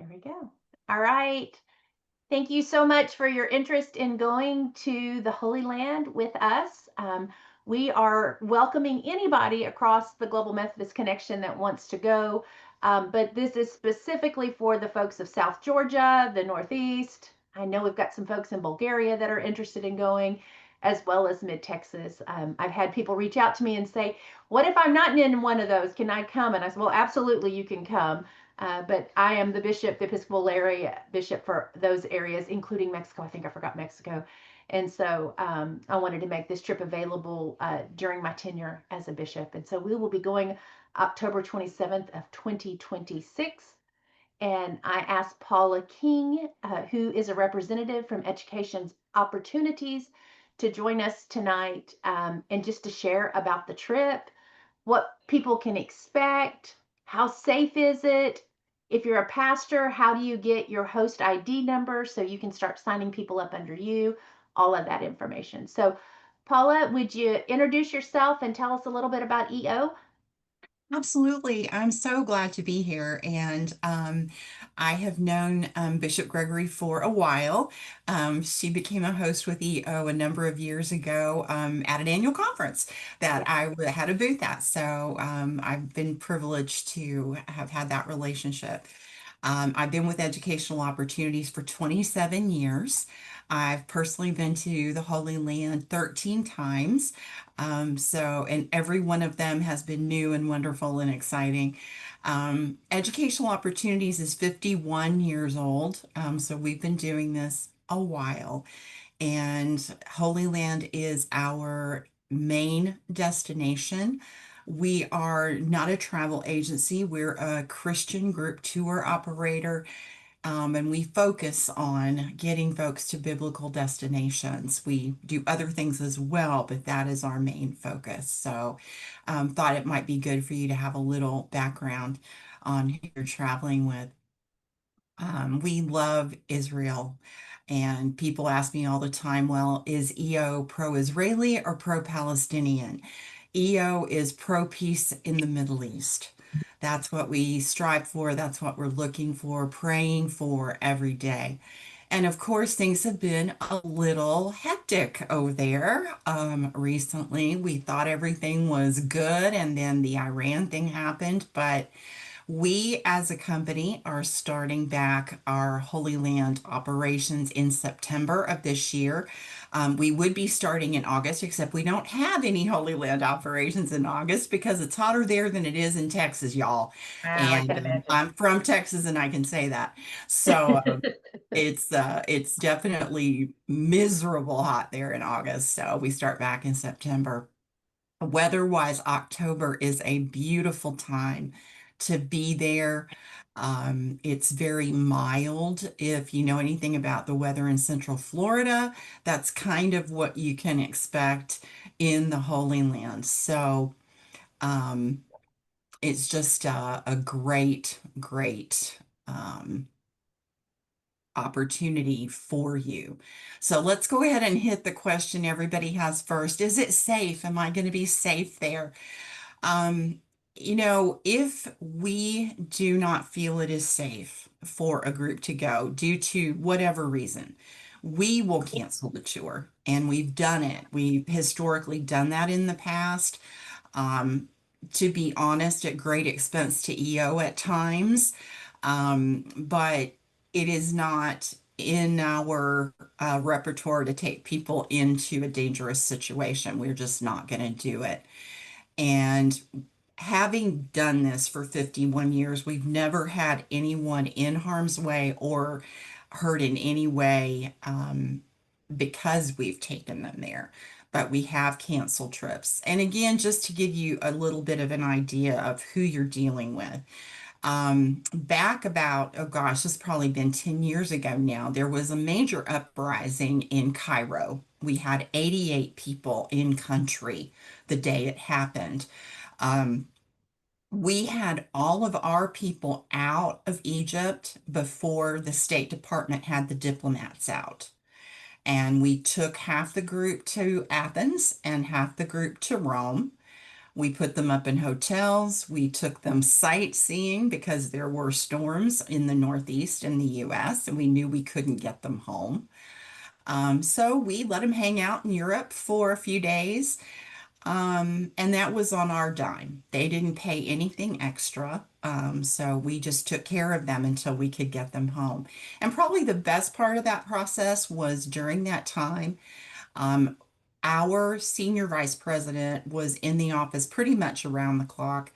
There we go. All right. Thank you so much for your interest in going to the Holy Land with us. We are welcoming anybody across the Global Methodist Connection that wants to go, but this is specifically for the folks of South Georgia, the Northeast. I know we've got some folks in Bulgaria that are interested in going, as well as Mid-Texas. I've had people reach out to me and say, what if I'm not in one of those? Can I come? And I said, well, absolutely, you can come. But I am the bishop, the Episcopal area bishop for those areas, including Mexico. I think I forgot Mexico. And so I wanted to make this trip available during my tenure as a bishop. And so we will be going October 27th of 2026. And I asked Paula King, who is a representative from Education's Opportunities, to join us tonight and just to share about the trip, what people can expect, how safe is it? If you're a pastor, how do you get your host ID number so you can start signing people up under you? All of that information. So, Paula, would you introduce yourself and tell us a little bit about EO? Absolutely. I'm so glad to be here. And I have known Bishop Gregory for a while. She became a host with EO a number of years ago at an annual conference that had a booth at. So I've been privileged to have had that relationship. I've been with Educational Opportunities for 27 years. I've personally been to the Holy Land 13 times. And every one of them has been new and wonderful and exciting. Educational Opportunities is 51 years old. So we've been doing this a while. And Holy Land is our main destination. We are not a travel agency. We're a Christian group tour operator, and we focus on getting folks to biblical destinations. We do other things as well, but that is our main focus. So, thought it might be good for you to have a little background on who you're traveling with. We love Israel, and people ask me all the time, well, is EO pro-Israeli or pro-Palestinian? EO is pro-peace in the Middle East. That's what we strive for. That's what we're looking for, praying for every day. And of course, things have been a little hectic over there. Recently, we thought everything was good, and then the Iran thing happened, but we, as a company, are starting back our Holy Land operations in September of this year. We would be starting in August, except we don't have any Holy Land operations in August because it's hotter there than it is in Texas, y'all. Wow, I And can imagine. I'm from Texas, and I can say that. So it's definitely miserable hot there in August. So we start back in September. Weather-wise, October is a beautiful time to be there. It's very mild. If you know anything about the weather in Central Florida, that's kind of what you can expect in the Holy Land. So um, it's just a great opportunity for you. So let's go ahead and hit the question everybody has first. Is it safe? Am I going to be safe there? Um, if we do not feel it is safe for a group to go due to whatever reason, we will cancel the tour. And we've done it. We've historically done that in the past. Um, to be honest, at great expense to EO at times. But it is not in our repertoire to take people into a dangerous situation. We're just not going to do it. And having done this for 51 years, we've never had anyone in harm's way or hurt in any way because we've taken them there. But we have canceled trips. And again, just to give you a little bit of an idea of who you're dealing with. Back about, oh gosh, it's probably been 10 years ago now, there was a major uprising in Cairo. We had 88 people in country the day it happened. Um, we had all of our people out of Egypt before the State Department had the diplomats out. And we took half the group to Athens and half the group to Rome. We put them up in hotels. We took them sightseeing because there were storms in the Northeast in the US and we knew we couldn't get them home. So we let them hang out in Europe for a few days. And that was on our dime. They didn't pay anything extra. So we just took care of them until we could get them home. And probably the best part of that process was during that time, um, our senior vice president was in the office pretty much around the clock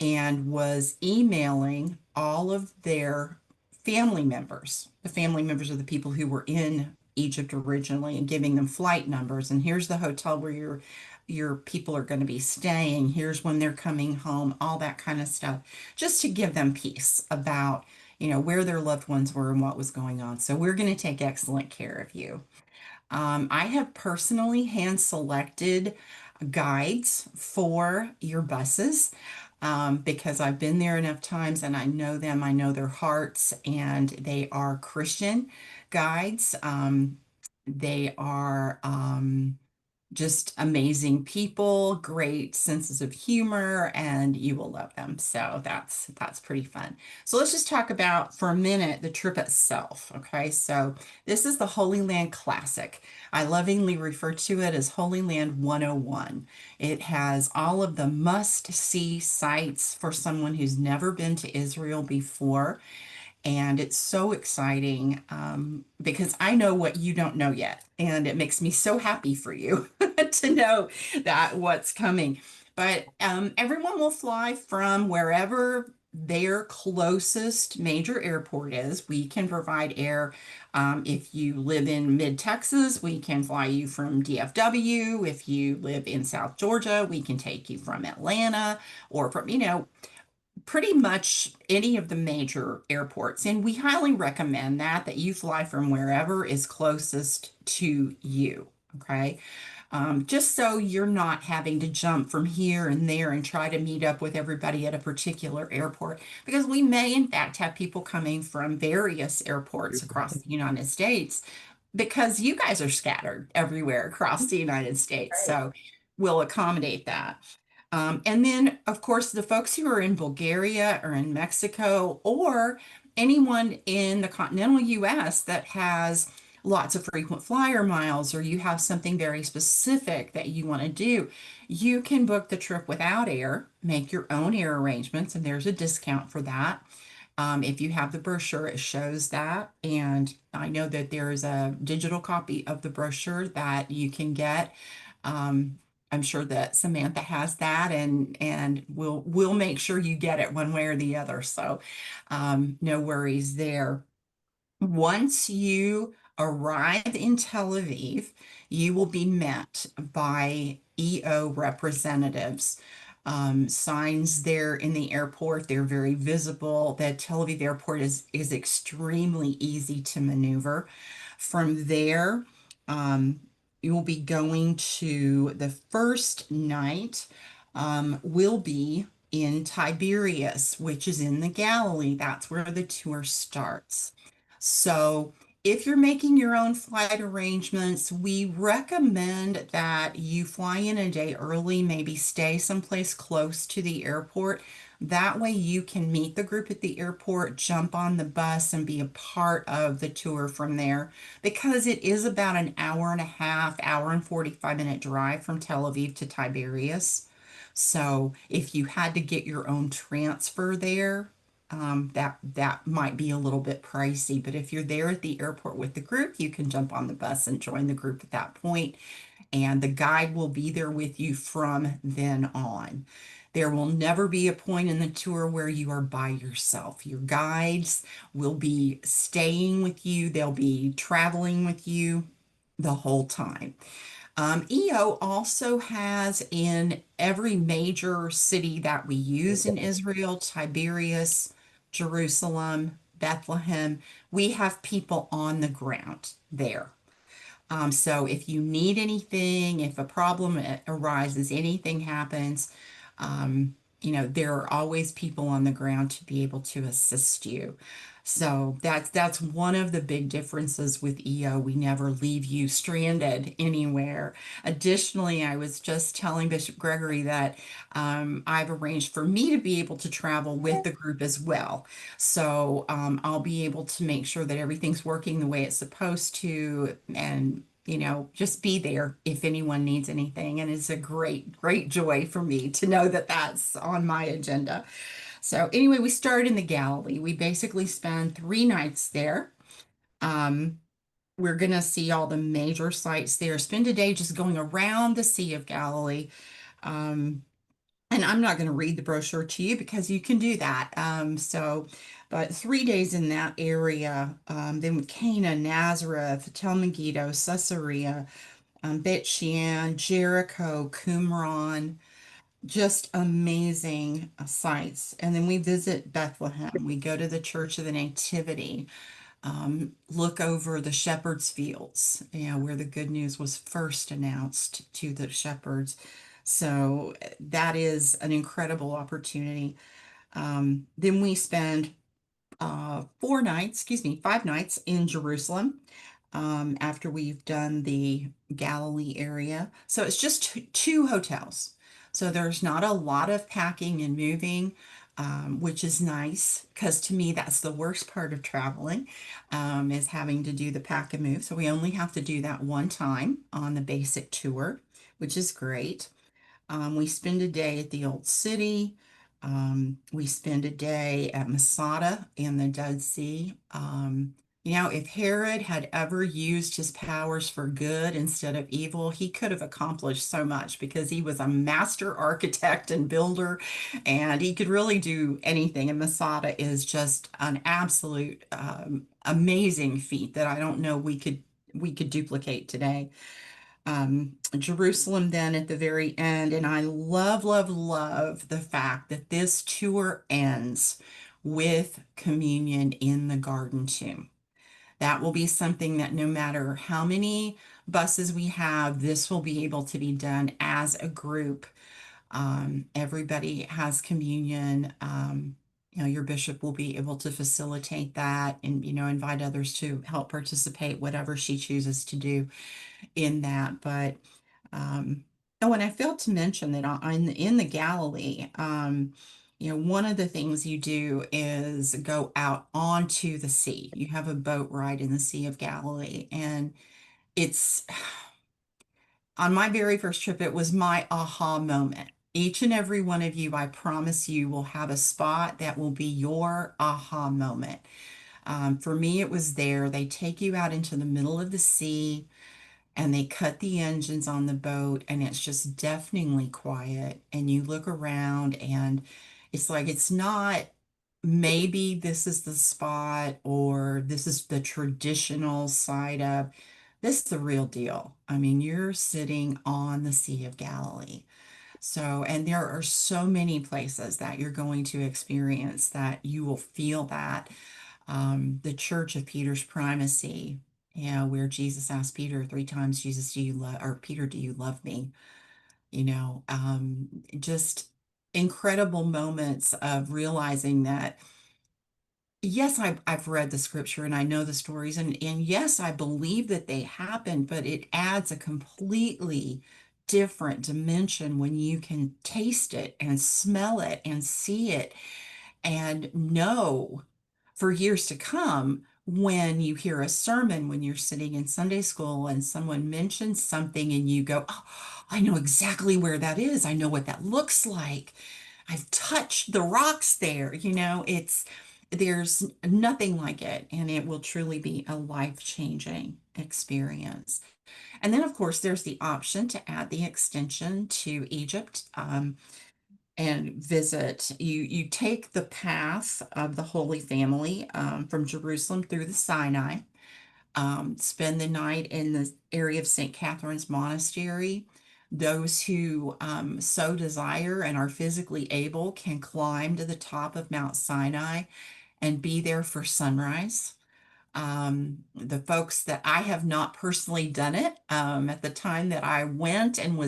and was emailing all of their family members, the family members of the people who were in Egypt originally, and giving them flight numbers. And here's the hotel where your people are going to be staying. Here's when they're coming home, all that kind of stuff, just to give them peace about, where their loved ones were and what was going on. So we're going to take excellent care of you. I have personally hand selected guides for your buses because I've been there enough times and I know them, I know their hearts, and they are Christian guides. They are just amazing people, great senses of humor, and you will love them. So that's pretty fun. So let's just talk about for a minute the trip itself. Okay, so this is the Holy Land Classic. I lovingly refer to it as Holy Land 101. It has all of the must-see sites for someone who's never been to Israel before. And it's so exciting because I know what you don't know yet. And it makes me so happy for you to know that what's coming. But everyone will fly from wherever their closest major airport is. We can provide air. If you live in mid-Texas, we can fly you from DFW. If you live in South Georgia, we can take you from Atlanta or from, pretty much any of the major airports. And we highly recommend that you fly from wherever is closest to you. Okay. Just so you're not having to jump from here and there and try to meet up with everybody at a particular airport, because we may, in fact, have people coming from various airports across the United States because you guys are scattered everywhere across the United States. Right. So we'll accommodate that. And then, of course, the folks who are in Bulgaria or in Mexico or anyone in the continental US that has lots of frequent flyer miles, or you have something very specific that you want to do, you can book the trip without air, make your own air arrangements, and there's a discount for that. If you have the brochure, it shows that. And I know that there is a digital copy of the brochure that you can get. Um, I'm sure that Samantha has that, and we'll make sure you get it one way or the other. So no worries there. Once you arrive in Tel Aviv, you will be met by EO representatives. Signs there in the airport, they're very visible. The Tel Aviv airport is extremely easy to maneuver. From there, um, you will be going to the first night, will be in Tiberias, which is in the Galilee. That's where the tour starts. So, if you're making your own flight arrangements, we recommend that you fly in a day early, maybe stay someplace close to the airport. That way, you can meet the group at the airport, jump on the bus, and be a part of the tour from there because it is about an hour and a half, hour and 45-minute drive from Tel Aviv to Tiberias. So, if you had to get your own transfer there, that might be a little bit pricey, but if you're there at the airport with the group, you can jump on the bus and join the group at that point, and the guide will be there with you from then on. There will never be a point in the tour where you are by yourself. Your guides will be staying with you, they'll be traveling with you the whole time. EO also has in every major city that we use in Israel, Tiberias, Jerusalem, Bethlehem, we have people on the ground there. So if you need anything, if a problem arises, anything happens, um, there are always people on the ground to be able to assist you. So that's one of the big differences with EO. We never leave you stranded anywhere. Additionally, I was just telling Bishop Gregory that I've arranged for me to be able to travel with the group as well. So I'll be able to make sure that everything's working the way it's supposed to, and just be there if anyone needs anything. And it's a great, great joy for me to know that that's on my agenda. So anyway, we started in the Galilee. We basically spend 3 nights there. Um, we're going to see all the major sites there. Spend a day just going around the Sea of Galilee. Um, and I'm not going to read the brochure to you because you can do that. But 3 days in that area, then Cana, Nazareth, Tel Megiddo, Caesarea, Bet Shean, Jericho, Qumran, just amazing sights. And then we visit Bethlehem. We go to the Church of the Nativity, look over the shepherds' fields, where the good news was first announced to the shepherds. So that is an incredible opportunity. Then we spend 4 nights, excuse me, 5 nights in Jerusalem after we've done the Galilee area. So it's just two hotels. So there's not a lot of packing and moving, which is nice because to me that's the worst part of traveling, is having to do the pack and move. So we only have to do that one time on the basic tour, which is great. We spend a day at the Old City. We spend a day at Masada in the Dead Sea. If Herod had ever used his powers for good instead of evil, he could have accomplished so much because he was a master architect and builder, and he could really do anything. And Masada is just an absolute amazing feat that I don't know we could duplicate today. Jerusalem then at the very end. And I love, love, love the fact that this tour ends with communion in the garden tomb. That will be something that no matter how many buses we have, this will be able to be done as a group. Everybody has communion. Your bishop will be able to facilitate that and, invite others to help participate, whatever she chooses to do in that. But oh, and I failed to mention that in the Galilee, one of the things you do is go out onto the sea. You have a boat ride in the Sea of Galilee, and it's on my very first trip, it was my aha moment. Each and every one of you, I promise you, will have a spot that will be your aha moment. For me, it was there. They take you out into the middle of the sea and they cut the engines on the boat and it's just deafeningly quiet and you look around and it's like it's not maybe this is the spot or this is the traditional side of this is the real deal. I mean, you're sitting on the Sea of Galilee. So, and there are so many places that you're going to experience that you will feel that. The Church of Peter's Primacy, where Jesus asked Peter 3 times, Jesus, do you love, or Peter, do you love me? Just incredible moments of realizing that, yes, I've read the scripture and I know the stories, and yes, I believe that they happened, but it adds a completely different dimension when you can taste it and smell it and see it and know for years to come when you hear a sermon, when you're sitting in Sunday school and someone mentions something and you go, oh, I know exactly where that is. I know what that looks like. I've touched the rocks there. There's nothing like it, and it will truly be a life-changing experience. And then, of course, there's the option to add the extension to Egypt. And visit. You take the path of the Holy Family from Jerusalem through the Sinai, spend the night in the area of St. Catherine's Monastery. Those who so desire and are physically able can climb to the top of Mount Sinai and be there for sunrise. The folks that I have not personally done it, at the time that I went and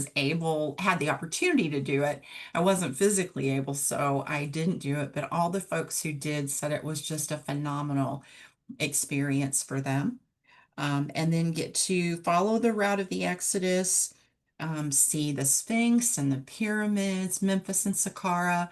had the opportunity to do it, I wasn't physically able, so I didn't do it. But all the folks who did said it was just a phenomenal experience for them. And then get to follow the route of the Exodus, see the Sphinx and the pyramids, Memphis and Saqqara,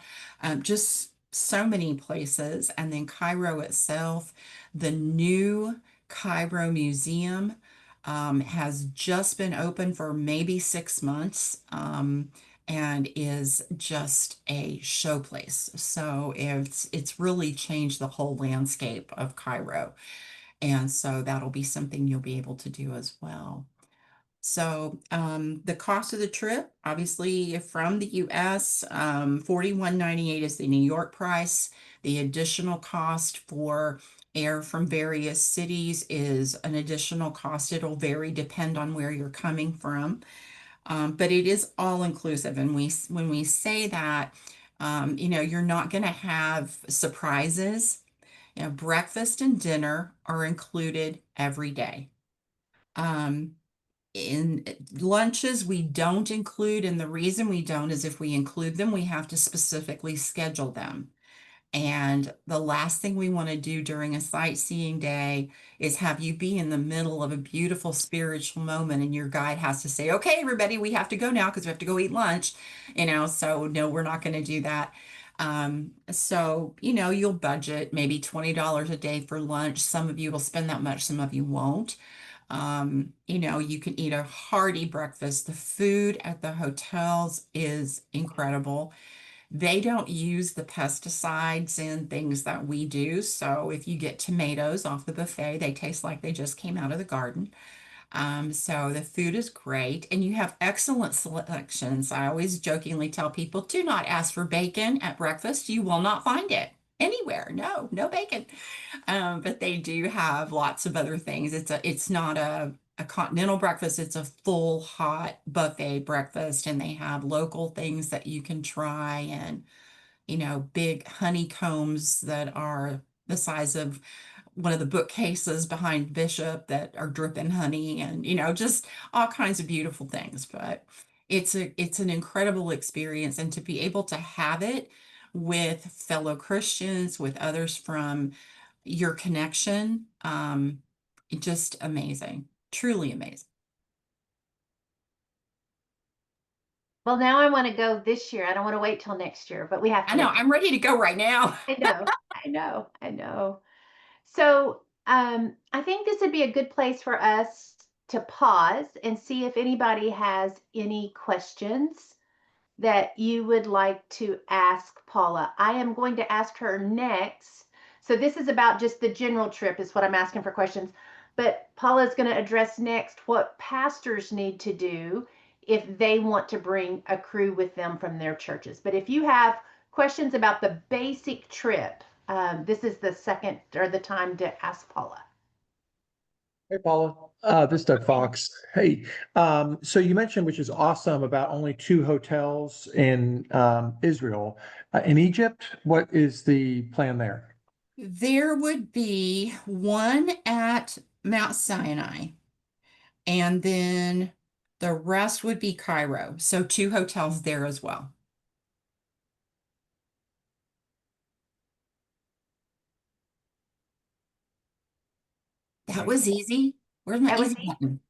just so many places. And then Cairo itself, the new Cairo Museum has just been open for maybe 6 months. And is just a showplace. So it's really changed the whole landscape of Cairo. And so that'll be something you'll be able to do as well. So the cost of the trip, obviously from the US, 41.98 is the New York price. The additional cost for air from various cities is an additional cost. It'll vary, depend on where you're coming from. But it is all inclusive. And when we say that, you're not going to have surprises. Breakfast and dinner are included every day. Um, in lunches, we don't include, and the reason we don't is if we include them, we have to specifically schedule them. And the last thing we want to do during a sightseeing day is have you be in the middle of a beautiful spiritual moment and your guide has to say, okay, everybody, we have to go now because we have to go eat lunch, so no, we're not going to do that. So, you'll budget maybe $20 a day for lunch. Some of you will spend that much, some of you won't. You can eat a hearty breakfast. The food at the hotels is incredible. They don't use the pesticides and things that we do. So if you get tomatoes off the buffet, they taste like they just came out of the garden. So the food is great and you have excellent selections. I always jokingly tell people, do not ask for bacon at breakfast. You will not find it anywhere. No, no bacon. But they do have lots of other things. It's not a continental breakfast. It's a full hot buffet breakfast and they have local things that you can try and, big honeycombs that are the size of one of the bookcases behind Bishop that are dripping honey and, just all kinds of beautiful things. But it's an incredible experience and to be able to have it with fellow Christians, with others from your connection, just amazing, truly amazing. Well, now I want to go this year. I don't want to wait till next year, but we have I to know, wait. I'm ready to go right now. I know, I know, I know. So I think this would be a good place for us to pause and see if anybody has any questions that you would like to ask Paula. I am going to ask her next. So this is about just the general trip is what I'm asking for questions. But Paula is going to address next what pastors need to do if they want to bring a crew with them from their churches. But if you have questions about the basic trip, this is the second or the time to ask Paula. Hey, Paula. This is Doug Fox. Hey, so you mentioned, which is awesome, about only two hotels in Israel. In Egypt, what is the plan there? There would be one at Mount Sinai, and then the rest would be Cairo. So two hotels there as well. That was easy. Where's my That was easy easy. button?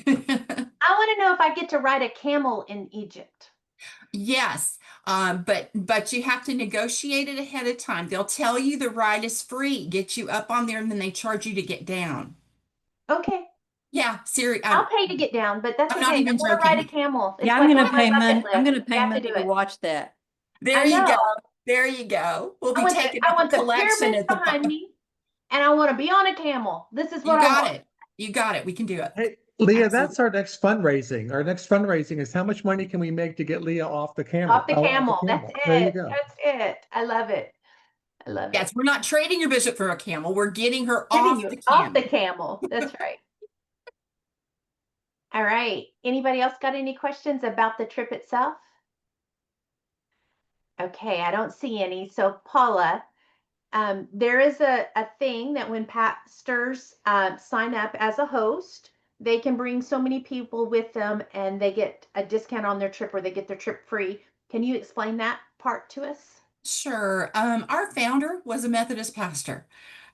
I want to know if I get to ride a camel in Egypt. Yes, but you have to negotiate it ahead of time. They'll tell you the ride is free, get you up on there, and then they charge you to get down. Okay. Yeah, serious. I'll pay to get down, but that's I'm okay. not I even want to ride a joking. camel. Yeah, It's I'm like gonna on my pay bucket money. I'm list. gonna We pay have to money do to it. watch that. There I you go. know. There you go. We'll I be want the taking I up a want the collection pyramids at the behind me, and I want to be on a camel. This is what You I got want. it. You got it. We can do it. Hey, Leah, Absolutely. that's our next fundraising. Our next fundraising is how much money can we make to get Leah off the camel? Off the Off the camel. That's camel. There you it. go. That's it. I love it. I love Yes, it. we're not trading your bishop for a camel. We're getting her Getting off you the off the camel. camel. That's right. All right. Anybody else got any questions about the trip itself? Okay, I don't see any. So Paula, There is a thing that when pastors sign up as a host, they can bring so many people with them and they get a discount on their trip or they get their trip free. Can you explain that part to us? Sure. Our founder was a Methodist pastor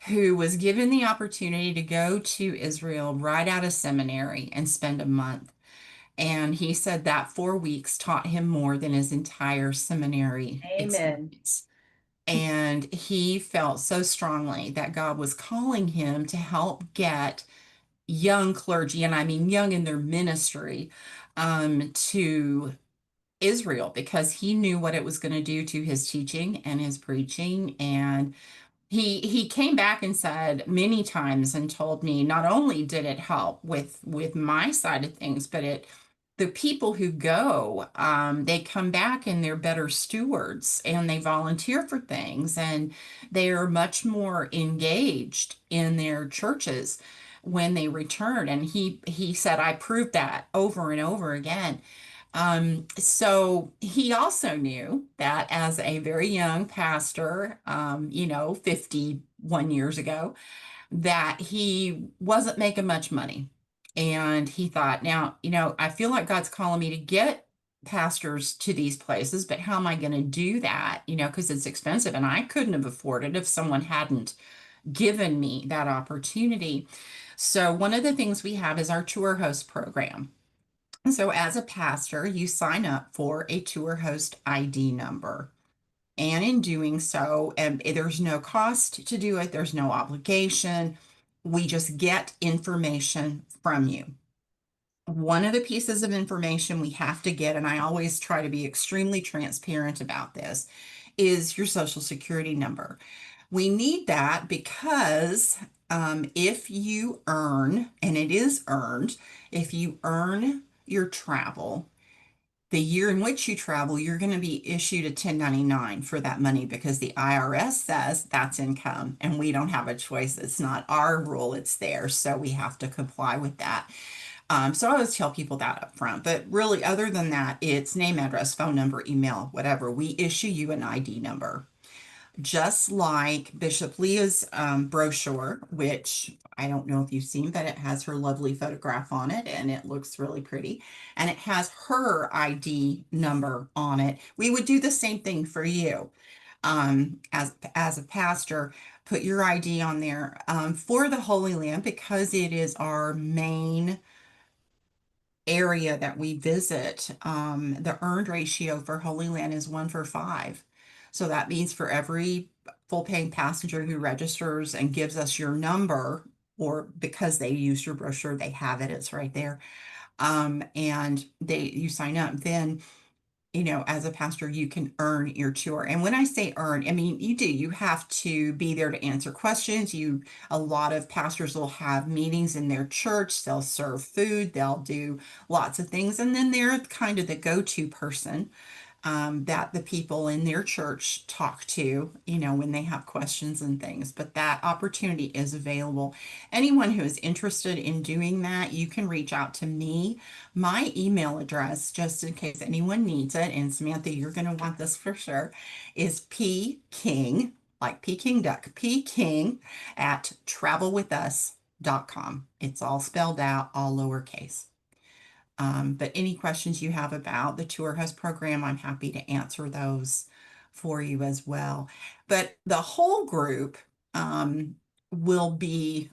who was given the opportunity to go to Israel right out of seminary and spend a month. And he said that 4 weeks taught him more than his entire seminary Amen. experience. And he felt so strongly that God was calling him to help get young clergy, and I mean young in their ministry, to Israel because he knew what it was going to do to his teaching and his preaching. And he came back and said many times and told me not only did it help with my side of things, but it the people who go, they come back and they're better stewards and they volunteer for things and they are much more engaged in their churches when they return. And he said, I proved that over and over again. So he also knew that as a very young pastor, 51 years ago, that he wasn't making much money. And he thought, now, I feel like God's calling me to get pastors to these places, but how am I going to do that? Because it's expensive and I couldn't have afforded if someone hadn't given me that opportunity. So one of the things we have is our tour host program. So as a pastor, you sign up for a tour host ID number. And in doing so, and there's no cost to do it, there's no obligation. We just get information from you. One of the pieces of information we have to get, and I always try to be extremely transparent about this, is your social security number. We need that because if you earn, and it is earned, if you earn your travel, the year in which you travel, you're going to be issued a 1099 for that money because the IRS says that's income and we don't have a choice. It's not our rule, it's theirs. So we have to comply with that. So I always tell people that up front. But really, other than that, it's name, address, phone number, email, whatever. We issue you an ID number just like Bishop Leah's brochure, which I don't know if you've seen, but it has her lovely photograph on it and it looks really pretty. And it has her ID number on it. We would do the same thing for you. As a pastor, put your ID on there for the Holy Land because it is our main area that we visit. The earned ratio for Holy Land is 1 for 5. So that means for every full paying passenger who registers and gives us your number, or because they use your brochure, they have it, it's right there. And you sign up, then as a pastor, you can earn your tour. And when I say earn, I mean, you have to be there to answer questions. A lot of pastors will have meetings in their church. They'll serve food. They'll do lots of things. And then they're kind of the go-to person that the people in their church talk to, when they have questions and things. But that opportunity is available. Anyone who is interested in doing that, you can reach out to me. My email address, just in case anyone needs it, and Samantha, you're going to want this for sure, is pking, like Peking duck, pking at travelwithus.com. It's all spelled out, all lowercase. But any questions you have about the Tour Host program, I'm happy to answer those for you as well. But the whole group will be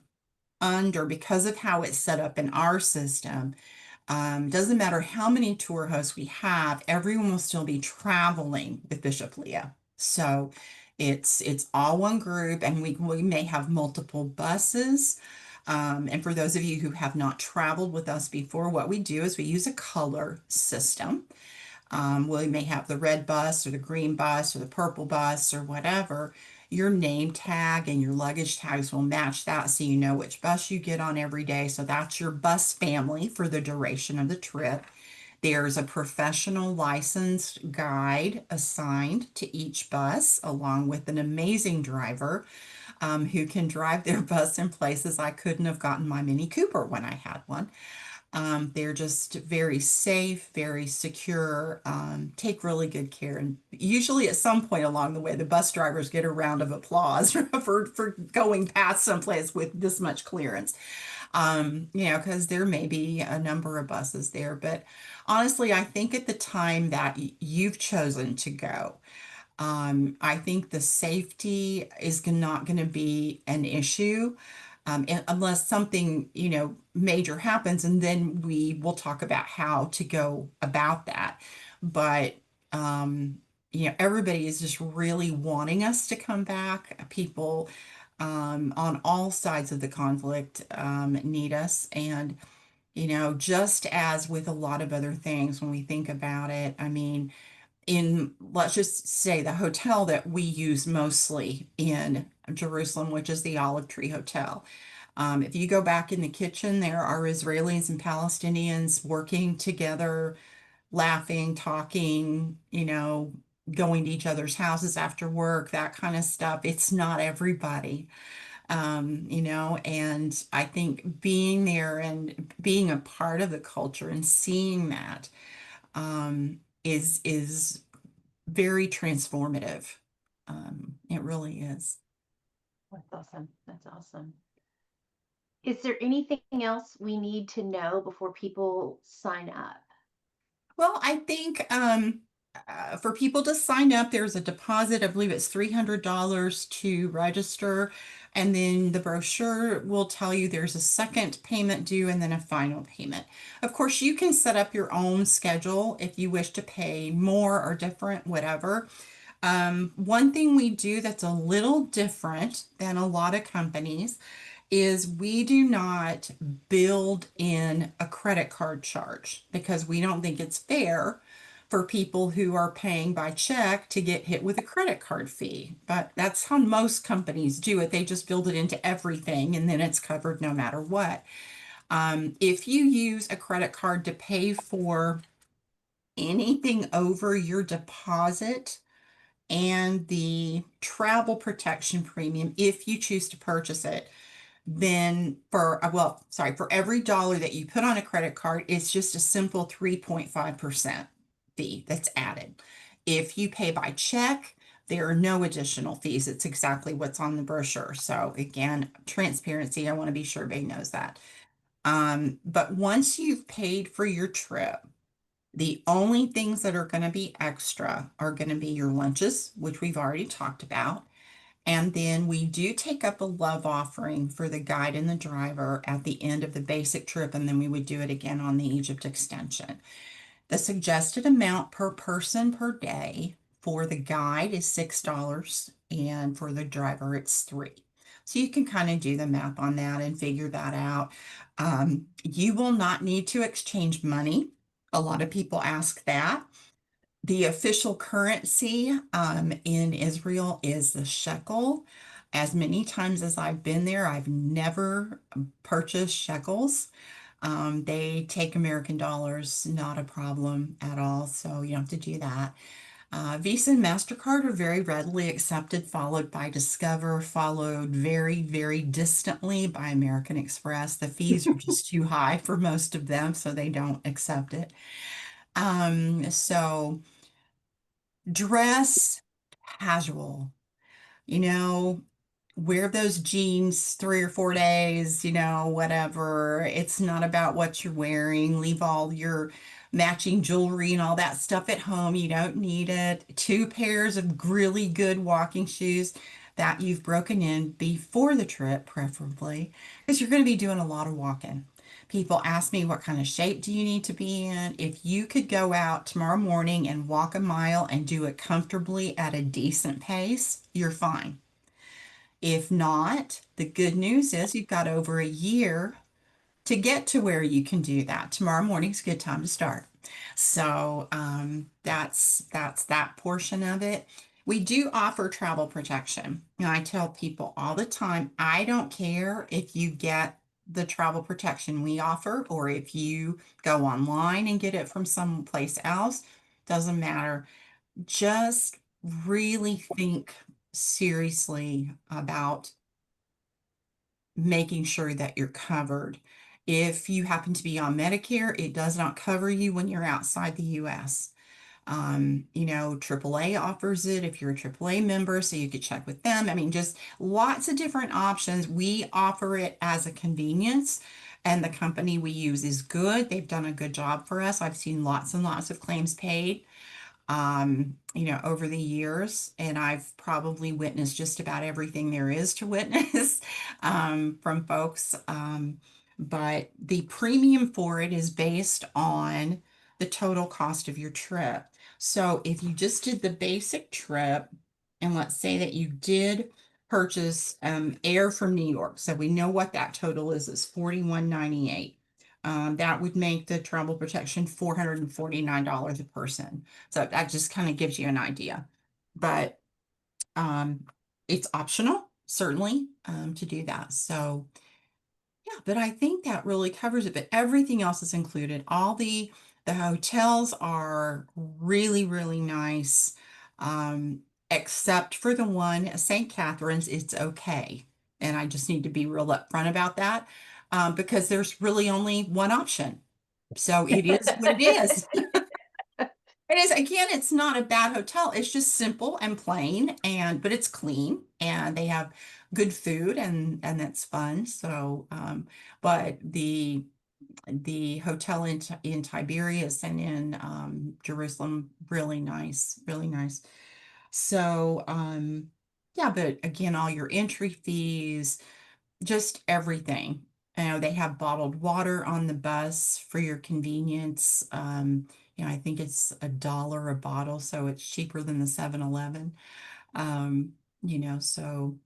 under, because of how it's set up in our system, doesn't matter how many tour hosts we have, everyone will still be traveling with Bishop Leah. So it's all one group, and we may have multiple buses. And for those of you who have not traveled with us before, what we do is we use a color system. We may have the red bus or the green bus or the purple bus or whatever. Your name tag and your luggage tags will match that so you know which bus you get on every day. So that's your bus family for the duration of the trip. There's a professional licensed guide assigned to each bus, along with an amazing driver who can drive their bus in places I couldn't have gotten my Mini Cooper when I had one. They're just very safe, very secure, take really good care. And usually at some point along the way, the bus drivers get a round of applause for going past someplace with this much clearance. Because there may be a number of buses there. But honestly, I think at the time that you've chosen to go, I think the safety is not going to be an issue, unless something, major happens, and then we will talk about how to go about that. But, everybody is just really wanting us to come back. People, on all sides of the conflict, need us. And, just as with a lot of other things, when we think about it, I mean, let's just say the hotel that we use mostly in Jerusalem, which is the Olive Tree Hotel. If you go back in the kitchen, there are Israelis and Palestinians working together, laughing, talking, going to each other's houses after work, that kind of stuff. It's not everybody, and I think being there and being a part of the culture and seeing that, is very transformative. It really is. That's awesome. That's awesome. Is there anything else we need to know before people sign up? Well, I think for people to sign up, there's a deposit. I believe it's $300 to register. And then the brochure will tell you there's a second payment due and then a final payment. Of course, you can set up your own schedule if you wish to pay more or different, whatever. One thing we do that's a little different than a lot of companies is we do not build in a credit card charge because we don't think it's fair for people who are paying by check to get hit with a credit card fee. But that's how most companies do it. They just build it into everything and then it's covered no matter what. If you use a credit card to pay for anything over your deposit, and the travel protection premium, if you choose to purchase it, then for every dollar that you put on a credit card, it's just a simple 3.5% fee that's added. If you pay by check, there are no additional fees. It's exactly what's on the brochure. So again, transparency, I want to be sure everybody knows that. But once you've paid for your trip, the only things that are going to be extra are going to be your lunches, which we've already talked about. And then we do take up a love offering for the guide and the driver at the end of the basic trip, and then we would do it again on the Egypt extension. The suggested amount per person per day for the guide is $6, and for the driver, it's $3. So you can kind of do the math on that and figure that out. You will not need to exchange money. A lot of people ask that. The official currency in Israel is the shekel. As many times as I've been there, I've never purchased shekels. They take American dollars, not a problem at all. So you don't have to do that. Visa and MasterCard are very readily accepted, followed by Discover, followed very, very distantly by American Express. The fees are just too high for most of them, so they don't accept it. So dress casual, you know, wear those jeans 3 or 4 days, whatever. It's not about what you're wearing. Leave all your matching jewelry and all that stuff at home. You don't need it. 2 pairs of really good walking shoes that you've broken in before the trip, preferably, because you're going to be doing a lot of walking. People ask me, what kind of shape do you need to be in? If you could go out tomorrow morning and walk a mile and do it comfortably at a decent pace, you're fine. If not, the good news is you've got over a year to get to where you can do that. Tomorrow morning's a good time to start. So that's that portion of it. We do offer travel protection. And I tell people all the time, I don't care if you get the travel protection we offer or if you go online and get it from someplace else, doesn't matter. Just really think seriously about making sure that you're covered. If you happen to be on Medicare, it does not cover you when you're outside the US. AAA offers it if you're a AAA member, so you could check with them. I mean, just lots of different options. We offer it as a convenience, and the company we use is good. They've done a good job for us. I've seen lots and lots of claims paid, over the years, and I've probably witnessed just about everything there is to witness from folks. But the premium for it is based on the total cost of your trip. So if you just did the basic trip, and let's say that you did purchase air from New York, so we know what that total is 41.98. That would make the travel protection $449 a person. So that just kind of gives you an idea. But um, it's optional, certainly, to do that. So yeah, but I think that really covers it. But everything else is included. All the hotels are really, really nice. Except for the one at St. Catherine's, it's okay. And I just need to be real upfront about that, because there's really only one option. So it is what it is. It is, again, it's not a bad hotel. It's just simple and plain, but it's clean, and they have good food, and that's fun. So but the hotel in Tiberias and in Jerusalem, really nice, really nice. So yeah, but again, all your entry fees, just everything. They have bottled water on the bus for your convenience. I think it's $1 a bottle, so it's cheaper than the 7-Eleven. Um, so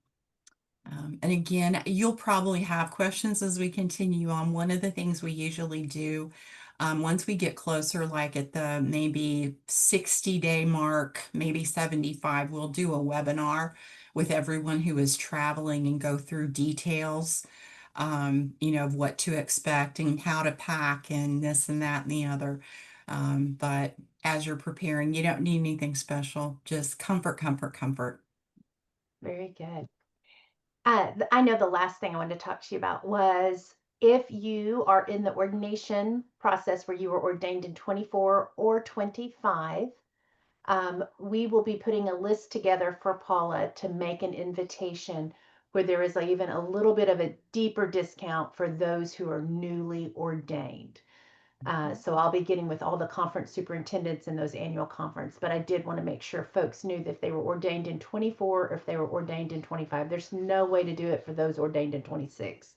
and again, you'll probably have questions as we continue on. One of the things we usually do, once we get closer, like at the maybe 60-day mark, maybe 75, we'll do a webinar with everyone who is traveling and go through details, of what to expect and how to pack and this and that and the other. But as you're preparing, you don't need anything special, just comfort, comfort, comfort. Very good. I know the last thing I wanted to talk to you about was if you are in the ordination process where you were ordained in 24 or 25, we will be putting a list together for Paula to make an invitation where there is even a little bit of a deeper discount for those who are newly ordained. So I'll be getting with all the conference superintendents in those annual conference, but I did want to make sure folks knew that if they were ordained in 24 or if they were ordained in 25. There's no way to do it for those ordained in 26,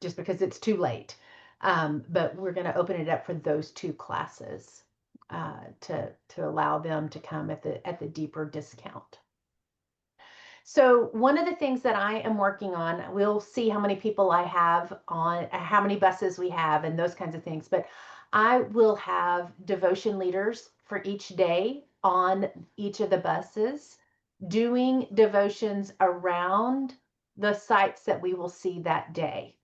just because it's too late. But we're going to open it up for those two classes to allow them to come at the deeper discount. So one of the things that I am working on, we'll see how many people I have on, how many buses we have and those kinds of things, but I will have devotion leaders for each day on each of the buses doing devotions around the sites that we will see that day.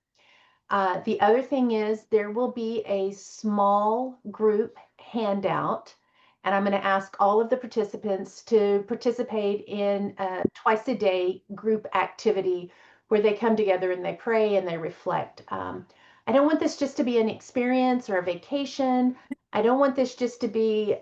The other thing is there will be a small group handout, and I'm going to ask all of the participants to participate in a twice a day group activity where they come together and they pray and they reflect. I don't want this just to be an experience or a vacation. I don't want this just to be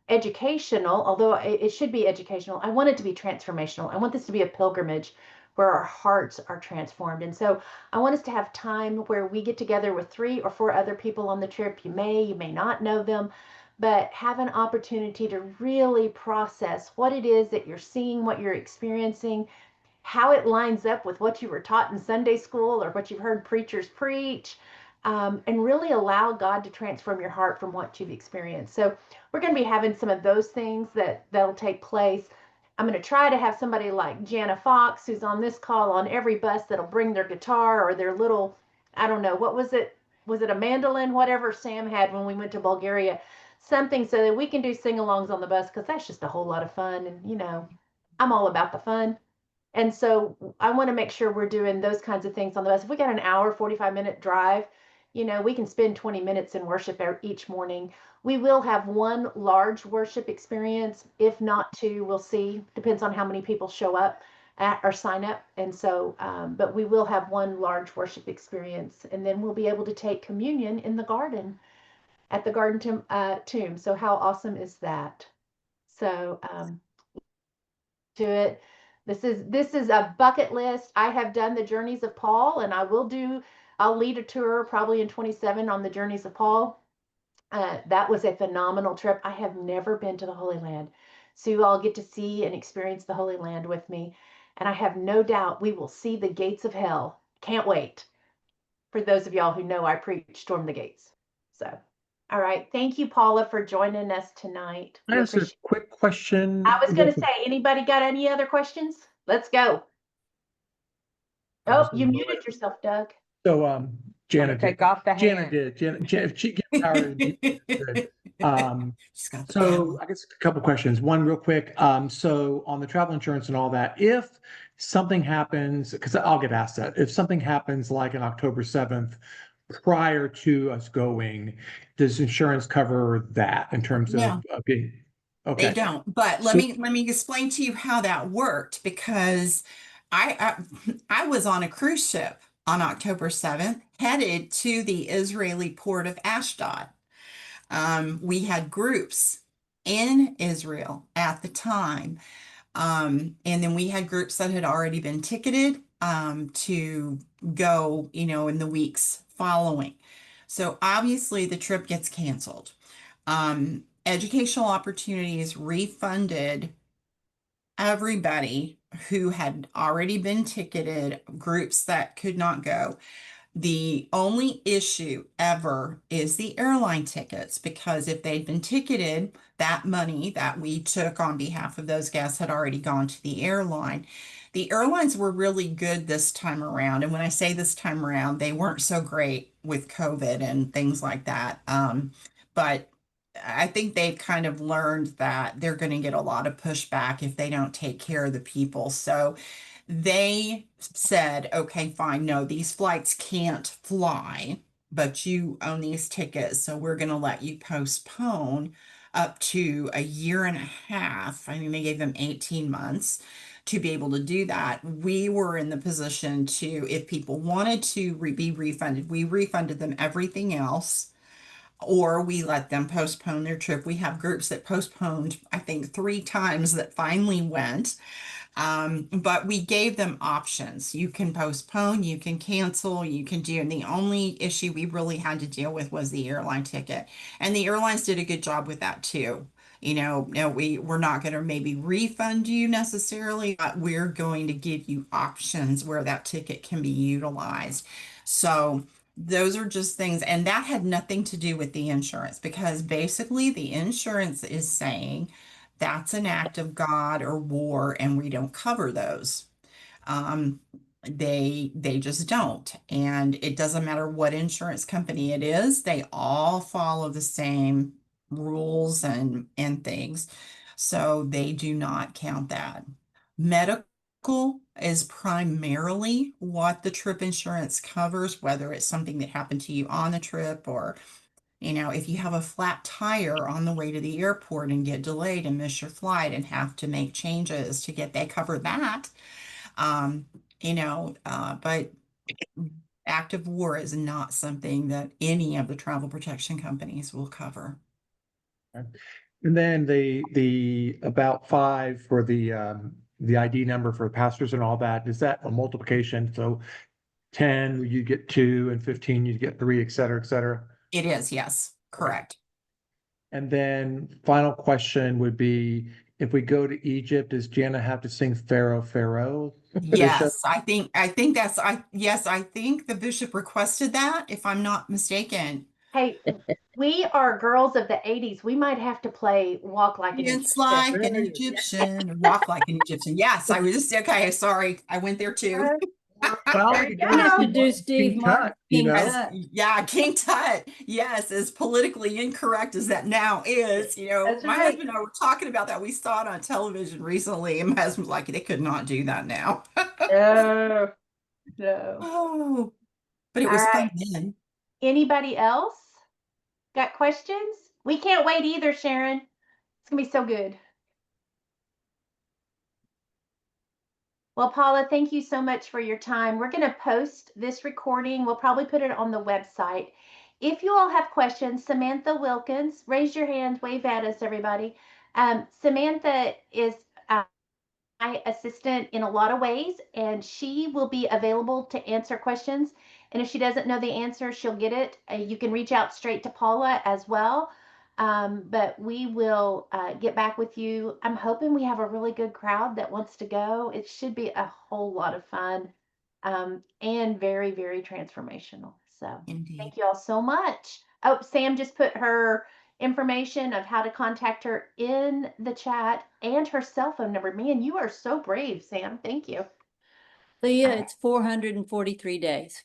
educational, although it should be educational. I want it to be transformational. I want this to be a pilgrimage where our hearts are transformed. And so I want us to have time where we get together with 3 or 4 other people on the trip. You may not know them, but have an opportunity to really process what it is that you're seeing, what you're experiencing, how it lines up with what you were taught in Sunday school or what you've heard preachers preach, and really allow God to transform your heart from what you've experienced. So we're going to be having some of those things that'll take place. I'm going to try to have somebody like Jana Fox, who's on this call on every bus, that'll bring their guitar or their little, I don't know, what was it? Was it a mandolin? Whatever Sam had when we went to Bulgaria. Something so that we can do sing-alongs on the bus, because that's just a whole lot of fun. And, I'm all about the fun. And so I want to make sure we're doing those kinds of things on the bus. If we got an hour, 45-minute drive, we can spend 20 minutes in worship each morning. We will have one large worship experience, if not two, we'll see. Depends on how many people show up. or sign up. And so, but we will have one large worship experience, and then we'll be able to take communion in the garden at the tomb. So how awesome is that? So to it. This is a bucket list. I have done the journeys of Paul, and I'll lead a tour probably in 27 on the journeys of Paul. That was a phenomenal trip. I have never been to the Holy Land. So you all get to see and experience the Holy Land with me. And I have no doubt we will see the gates of hell. Can't wait. For those of y'all who know, I preach Storm the Gates. So, all right. Thank you, Paula, for joining us tonight. Can I We ask a appreciate it. quick question? I was going to say, anybody got any other questions? Let's go. I Oh, was you gonna go muted yourself, Doug. So, Jana did. Take off the Jana hand. did. If she gets tired, good. She's got the So power. I guess a couple questions. One real quick. So on the travel insurance and all that, if something happens, because I'll get asked that, if something happens like on October 7th, prior to us going, does insurance cover that in terms No. of being, They okay. don't. But So, let me explain to you how that worked because I was on a cruise ship on October 7th, headed to the Israeli port of Ashdod. We had groups in Israel at the time. And then we had groups that had already been ticketed to go, in the weeks following. So obviously the trip gets canceled. Educational opportunities refunded everybody who had already been ticketed, groups that could not go. The only issue ever is the airline tickets, because if they'd been ticketed, that money that we took on behalf of those guests had already gone to the airline. The airlines were really good this time around. And when I say this time around, they weren't so great with COVID and things like that. But I think they've kind of learned that they're going to get a lot of pushback if they don't take care of the people. So they said, okay, fine, no, these flights can't fly, but you own these tickets, so we're going to let you postpone up to a year and a half. I mean, they gave them 18 months to be able to do that. We were in the position to, if people wanted to be refunded, we refunded them everything else, or we let them postpone their trip. We have groups that postponed, I think, 3 times that finally went. But we gave them options. You can postpone, you can cancel, you can do, and the only issue we really had to deal with was the airline ticket. And the airlines did a good job with that too. No, we're not going to maybe refund you necessarily, but we're going to give you options where that ticket can be utilized. So those are just things, and that had nothing to do with the insurance, because basically the insurance is saying that's an act of God or war, and we don't cover those. Um, they just don't, and it doesn't matter what insurance company it is; they all follow the same rules and things, so they do not count that. Medical is primarily what the trip insurance covers, whether it's something that happened to you on the trip, or if you have a flat tire on the way to the airport and get delayed and miss your flight and have to make changes to get, they cover that. Um, but active war is not something that any of the travel protection companies will cover. and then the about five for the ID number for pastors and all that, is that a multiplication? So 10, you get 2, and 15, you get 3, et cetera, et cetera. It is, yes, Okay. correct. And then final question would be, if we go to Egypt, does Jana have to sing Pharaoh, Pharaoh? Bishop? Yes, I think the bishop requested that, if I'm not mistaken. Hey, we are girls of the 80s. We might have to play Walk Like an It's Egyptian. like an Egyptian, walk like an Egyptian. Yes, I was just okay. Sorry, I went there too. Well, There we you could We go have go. to do King Steve Tut, Martin, King As Tut. yeah, King Tut. Yes, as politically incorrect as that now is, That's my right. husband and I were talking about that. We saw it on television recently, and my husband's like, they could not do that now. No, no. Oh, but it All was right. fun then. Anybody else got questions? We can't wait either, Sharon. It's gonna be so good. Well, Paula, thank you so much for your time. We're going to post this recording. We'll probably put it on the website. If you all have questions, Samantha Wilkins, raise your hand, wave at us, everybody. Samantha is my assistant in a lot of ways, and she will be available to answer questions. And if she doesn't know the answer, she'll get it. You can reach out straight to Paula as well. But we will get back with you. I'm hoping we have a really good crowd that wants to go. It should be a whole lot of fun and very, very transformational. So Indeed. thank you all so much. Oh, Sam just put her information of how to contact her in the chat and her cell phone number. Man, you are so brave, Sam. Thank you. Leah, it's 443 days.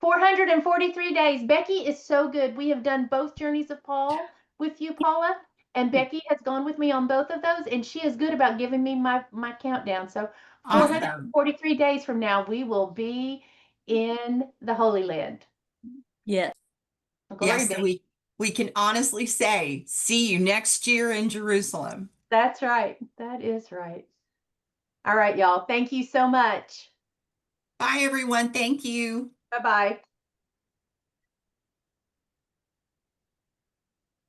443 days. Becky is so good. We have done both journeys of Paul with you, Paula, and Becky has gone with me on both of those, and she is good about giving me my countdown. So Awesome. 443 days from now, we will be in the Holy Land. Yes. Glory Yes, be. so we can honestly say, see you next year in Jerusalem. That's right. That is right. All right, y'all. Thank you so much. Bye, everyone. Thank you. Bye-bye.